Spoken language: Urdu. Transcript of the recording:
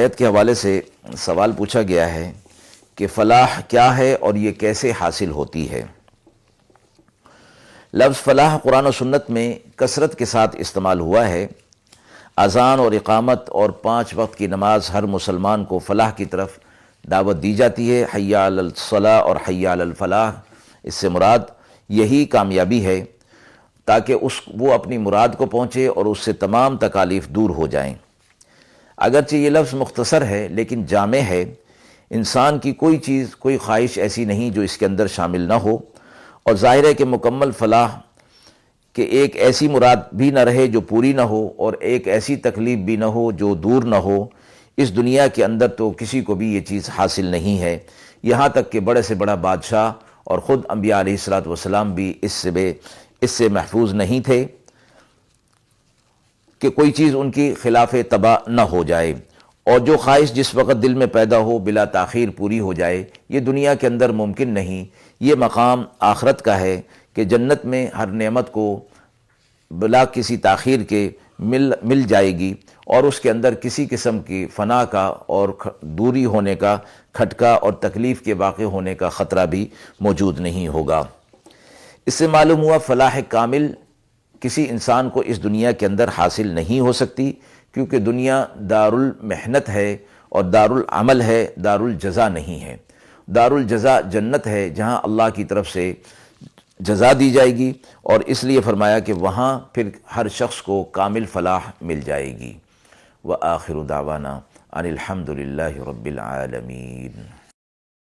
آیت کے حوالے سے سوال پوچھا گیا ہے کہ فلاح کیا ہے اور یہ کیسے حاصل ہوتی ہے۔ لفظ فلاح قرآن و سنت میں کثرت کے ساتھ استعمال ہوا ہے۔ اذان اور اقامت اور 5 وقت کی نماز ہر مسلمان کو فلاح کی طرف دعوت دی جاتی ہے۔ حی علی الصلاح اور حی علی الفلاح، اس سے مراد یہی کامیابی ہے تاکہ وہ اپنی مراد کو پہنچے اور اس سے تمام تکالیف دور ہو جائیں۔ اگرچہ یہ لفظ مختصر ہے لیکن جامع ہے۔ انسان کی کوئی چیز، کوئی خواہش ایسی نہیں جو اس کے اندر شامل نہ ہو، اور ظاہر ہے کہ مکمل فلاح کہ ایک ایسی مراد بھی نہ رہے جو پوری نہ ہو، اور ایک ایسی تکلیف بھی نہ ہو جو دور نہ ہو۔ اس دنیا کے اندر تو کسی کو بھی یہ چیز حاصل نہیں ہے، یہاں تک کہ بڑے سے بڑا بادشاہ اور خود انبیاء علیہ الصلوۃ والسلام بھی اس سے محفوظ نہیں تھے کہ کوئی چیز ان کی خلاف تباہ نہ ہو جائے، اور جو خواہش جس وقت دل میں پیدا ہو بلا تاخیر پوری ہو جائے، یہ دنیا کے اندر ممکن نہیں۔ یہ مقام آخرت کا ہے کہ جنت میں ہر نعمت کو بلا کسی تاخیر کے مل جائے گی، اور اس کے اندر کسی قسم کی فنا کا اور دوری ہونے کا کھٹکا اور تکلیف کے واقع ہونے کا خطرہ بھی موجود نہیں ہوگا۔ اس سے معلوم ہوا فلاح کامل کسی انسان کو اس دنیا کے اندر حاصل نہیں ہو سکتی، کیونکہ دنیا دار المحنت ہے اور دار العمل ہے، دار الجزا نہیں ہے۔ دار الجزا جنت ہے جہاں اللہ کی طرف سے جزا دی جائے گی، اور اس لیے فرمایا کہ وہاں پھر ہر شخص کو کامل فلاح مل جائے گی۔ وآخر دعوانا ان الحمد للہ رب العالمین۔